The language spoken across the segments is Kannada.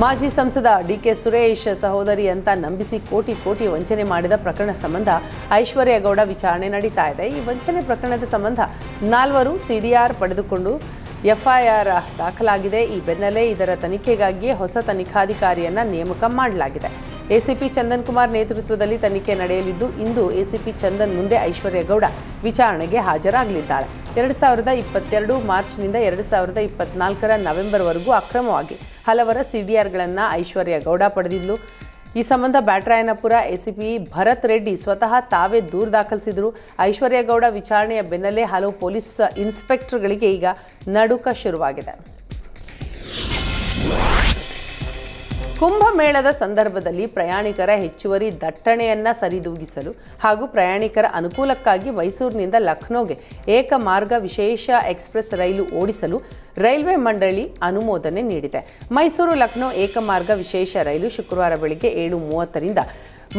ಮಾಜಿ ಸಂಸದ ಡಿಕೆ ಸುರೇಶ್ ಸಹೋದರಿ ಅಂತ ನಂಬಿಸಿ ಕೋಟಿ ವಂಚನೆ ಮಾಡಿದ ಪ್ರಕರಣ ಸಂಬಂಧ ಐಶ್ವರ್ಯ ಗೌಡ ವಿಚಾರಣೆ ನಡೀತಾ ಇದೆ. ಈ ವಂಚನೆ ಪ್ರಕರಣದ ಸಂಬಂಧ 4 ಸಿಡಿಆರ್ ಪಡೆದುಕೊಂಡು ಎಫ್ಐಆರ್ ದಾಖಲಾಗಿದೆ. ಈ ಬೆನ್ನಲ್ಲೇ ಇದರ ತನಿಖೆಗಾಗಿಯೇ ಹೊಸ ತನಿಖಾಧಿಕಾರಿಯನ್ನ ನೇಮಕ ಮಾಡಲಾಗಿದೆ. ಎಸಿಪಿ ಚಂದನ್ ಕುಮಾರ್ ನೇತೃತ್ವದಲ್ಲಿ ತನಿಖೆ ನಡೆಯಲಿದ್ದು, ಇಂದು ಎಸಿಪಿ ಚಂದನ್ ಮುಂದೆ ಐಶ್ವರ್ಯ ಗೌಡ ವಿಚಾರಣೆಗೆ ಹಾಜರಾಗಲಿದ್ದಾಳೆ. 2022 ಮಾರ್ಚ್ನಿಂದ 2024 ನವೆಂಬರ್ವರೆಗೂ ಅಕ್ರಮವಾಗಿ ಹಲವರ ಸಿಡಿಆರ್ಗಳನ್ನು ಐಶ್ವರ್ಯ ಗೌಡ ಪಡೆದಿದ್ಲು. ಈ ಸಂಬಂಧ ಬ್ಯಾಟರಾಯನಪುರ ಎಸಿಪಿ ಭರತ್ ರೆಡ್ಡಿ ಸ್ವತಃ ತಾವೇ ದೂರು ದಾಖಲಿಸಿದರು. ಐಶ್ವರ್ಯ ಗೌಡ ವಿಚಾರಣೆಯ ಬೆನ್ನಲ್ಲೇ ಹಲವು ಪೊಲೀಸ್ ಇನ್ಸ್ಪೆಕ್ಟರ್ಗಳಿಗೆ ಈಗ ನಡುಕ ಶುರುವಾಗಿದೆ. ಕುಂಭಮೇಳದ ಸಂದರ್ಭದಲ್ಲಿ ಪ್ರಯಾಣಿಕರ ಹೆಚ್ಚುವರಿ ದಟ್ಟಣೆಯನ್ನ ಸರಿದೂಗಿಸಲು ಹಾಗೂ ಪ್ರಯಾಣಿಕರ ಅನುಕೂಲಕ್ಕಾಗಿ ಮೈಸೂರಿನಿಂದ ಲಖನೌಗೆ ಏಕಮಾರ್ಗ ವಿಶೇಷ ಎಕ್ಸ್ಪ್ರೆಸ್ ರೈಲು ಓಡಿಸಲು ರೈಲ್ವೆ ಮಂಡಳಿ ಅನುಮೋದನೆ ನೀಡಿದೆ. ಮೈಸೂರು ಲಖನೌ ಏಕಮಾರ್ಗ ವಿಶೇಷ ರೈಲು ಶುಕ್ರವಾರ ಬೆಳಗ್ಗೆ 7:30ರಿಂದ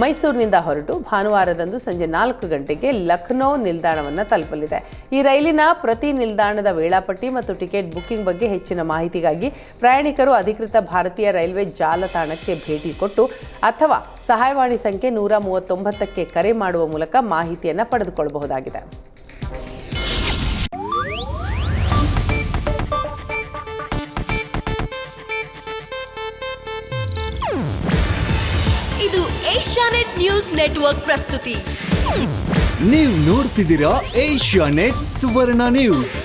ಮೈಸೂರಿನಿಂದ ಹೊರಟು ಭಾನುವಾರದಂದು ಸಂಜೆ 4 ಗಂಟೆಗೆ ಲಖನೌ ನಿಲ್ದಾಣವನ್ನು ತಲುಪಲಿದೆ. ಈ ರೈಲಿನ ಪ್ರತಿ ನಿಲ್ದಾಣದ ವೇಳಾಪಟ್ಟಿ ಮತ್ತು ಟಿಕೆಟ್ ಬುಕಿಂಗ್ ಬಗ್ಗೆ ಹೆಚ್ಚಿನ ಮಾಹಿತಿಗಾಗಿ ಪ್ರಯಾಣಿಕರು ಅಧಿಕೃತ ಭಾರತೀಯ ರೈಲ್ವೆ ಜಾಲತಾಣಕ್ಕೆ ಭೇಟಿ ಕೊಟ್ಟು ಅಥವಾ ಸಹಾಯವಾಣಿ ಸಂಖ್ಯೆ 139ಕ್ಕೆ ಕರೆ ಮಾಡುವ ಮೂಲಕ ಮಾಹಿತಿಯನ್ನು ಪಡೆದುಕೊಳ್ಳಬಹುದಾಗಿದೆ. ಇದು ಏಷ್ಯಾನೆಟ್ ನ್ಯೂಸ್ ನೆಟ್ವರ್ಕ್ ಪ್ರಸ್ತುತಿ. ನೀವು ನೋಡ್ತಿದ್ದೀರಾ ಏಷ್ಯಾನೆಟ್ ಸುವರ್ಣ ನ್ಯೂಸ್.